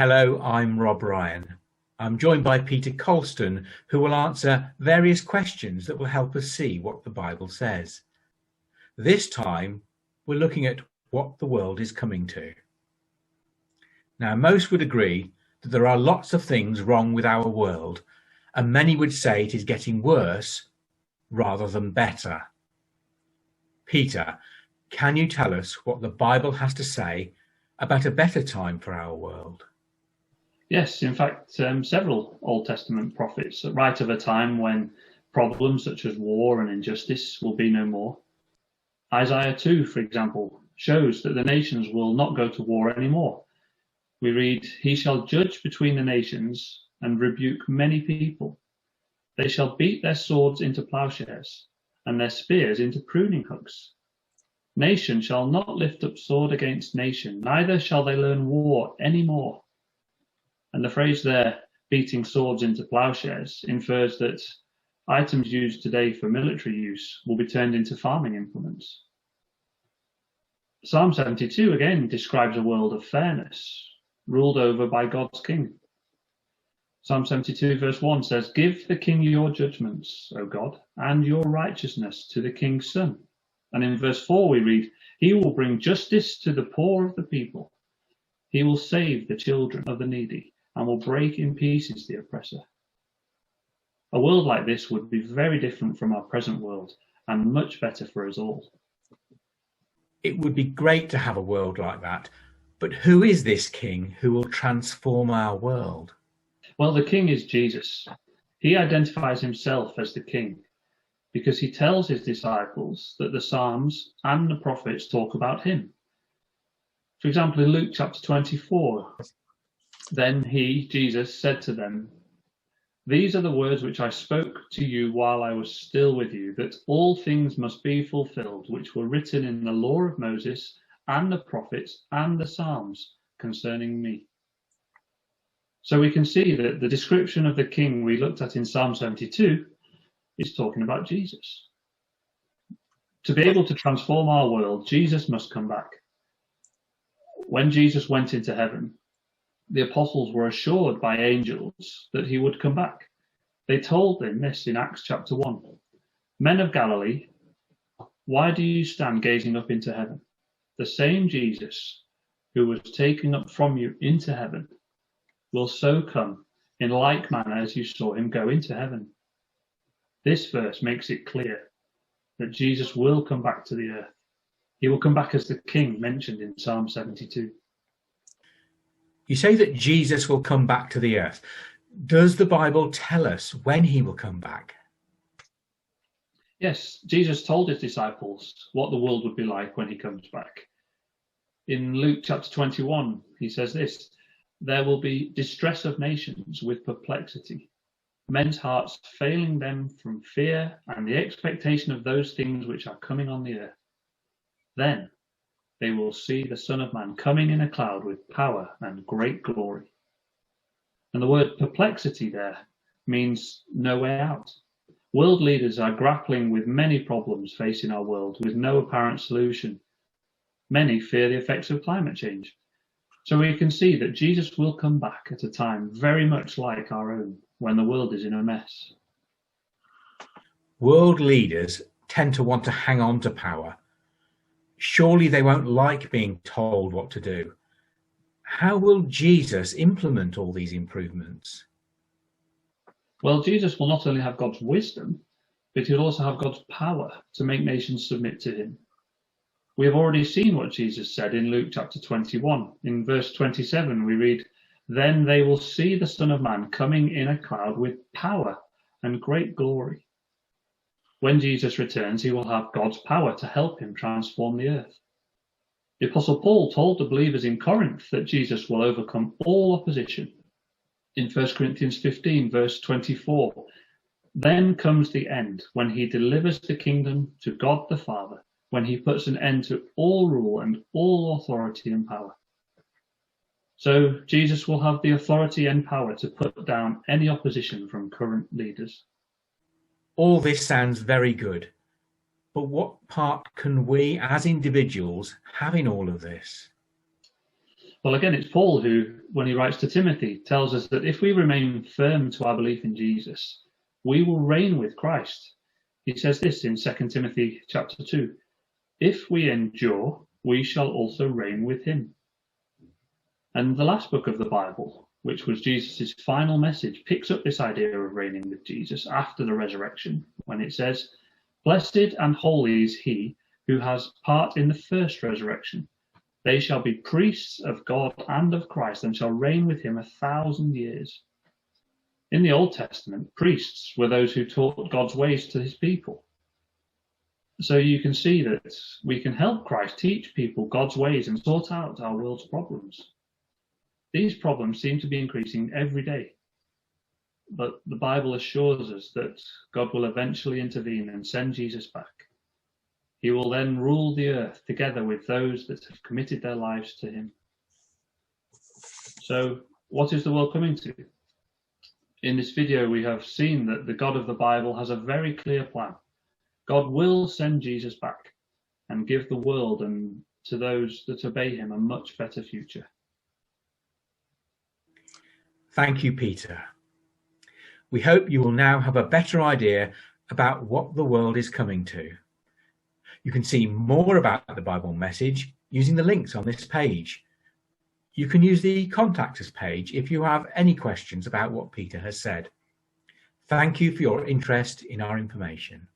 Hello, I'm Rob Ryan. I'm joined by Peter Colston, who will answer various questions that will help us see what the Bible says. This time, we're looking at what the world is coming to. Now, most would agree that there are lots of things wrong with our world, and many would say it is getting worse rather than better. Peter, can you tell us what the Bible has to say about a better time for our world? Yes, in fact, several Old Testament prophets write of a time when problems such as war and injustice will be no more. Isaiah 2, for example, shows that the nations will not go to war anymore. We read, "He shall judge between the nations and rebuke many people. They shall beat their swords into plowshares and their spears into pruning hooks. Nation shall not lift up sword against nation, neither shall they learn war any more." And the phrase there, beating swords into plowshares, infers that items used today for military use will be turned into farming implements. Psalm 72 again describes a world of fairness, ruled over by God's king. Psalm 72 verse 1 says, "Give the king your judgments, O God, and your righteousness to the king's son." And in verse 4 we read, "He will bring justice to the poor of the people. He will save the children of the needy and will break in pieces the oppressor." A world like this would be very different from our present world and much better for us all. It would be great to have a world like that, but who is this king who will transform our world? Well, the king is Jesus. He identifies himself as the king because he tells his disciples that the Psalms and the prophets talk about him. For example, in Luke chapter 24, "Then he, Jesus, said to them, These are the words which I spoke to you while I was still with you, that all things must be fulfilled, which were written in the law of Moses and the prophets and the Psalms concerning me." So we can see that the description of the king we looked at in Psalm 72 is talking about Jesus. To be able to transform our world, Jesus must come back. When Jesus went into heaven, the apostles were assured by angels that he would come back. They told them this in Acts chapter 1. "Men of Galilee, why do you stand gazing up into heaven? The same Jesus who was taken up from you into heaven will so come in like manner as you saw him go into heaven." This verse makes it clear that Jesus will come back to the earth. He will come back as the king mentioned in Psalm 72. You say that Jesus will come back to the earth. Does the Bible tell us when he will come back? Yes, Jesus told his disciples what the world would be like when he comes back. In Luke chapter 21, he says this, "There will be distress of nations with perplexity, men's hearts failing them from fear and the expectation of those things which are coming on the earth. Then they will see the Son of Man coming in a cloud with power and great glory." And the word perplexity there means no way out. World leaders are grappling with many problems facing our world with no apparent solution. Many fear the effects of climate change. So we can see that Jesus will come back at a time very much like our own, when the world is in a mess. World leaders tend to want to hang on to power. Surely they won't like being told what to do. How will Jesus implement all these improvements? Well, Jesus will not only have God's wisdom, but he'll also have God's power to make nations submit to him. We have already seen what Jesus said in Luke chapter 21. In verse 27, we read, "Then they will see the Son of Man coming in a cloud with power and great glory." When Jesus returns, he will have God's power to help him transform the earth. The Apostle Paul told the believers in Corinth that Jesus will overcome all opposition. In 1 Corinthians 15, verse 24, "Then comes the end, when he delivers the kingdom to God the Father, when he puts an end to all rule and all authority and power." So Jesus will have the authority and power to put down any opposition from current leaders. All this sounds very good, but what part can we as individuals have in all of this? Well, again, it's Paul who, when he writes to Timothy, tells us that if we remain firm to our belief in Jesus, we will reign with Christ. He says this in 2 Timothy chapter 2, "If we endure, we shall also reign with him." And the last book of the Bible, which was Jesus' final message, picks up this idea of reigning with Jesus after the resurrection, when it says, "Blessed and holy is he who has part in the first resurrection. They shall be priests of God and of Christ, and shall reign with him 1,000 years." In the Old Testament, priests were those who taught God's ways to his people. So you can see that we can help Christ teach people God's ways and sort out our world's problems. These problems seem to be increasing every day, but the Bible assures us that God will eventually intervene and send Jesus back. He will then rule the earth together with those that have committed their lives to him. So, what is the world coming to? In this video, we have seen that the God of the Bible has a very clear plan. God will send Jesus back and give the world and to those that obey him a much better future. Thank you, Peter. We hope you will now have a better idea about what the world is coming to. You can see more about the Bible message using the links on this page. You can use the Contact Us page if you have any questions about what Peter has said. Thank you for your interest in our information.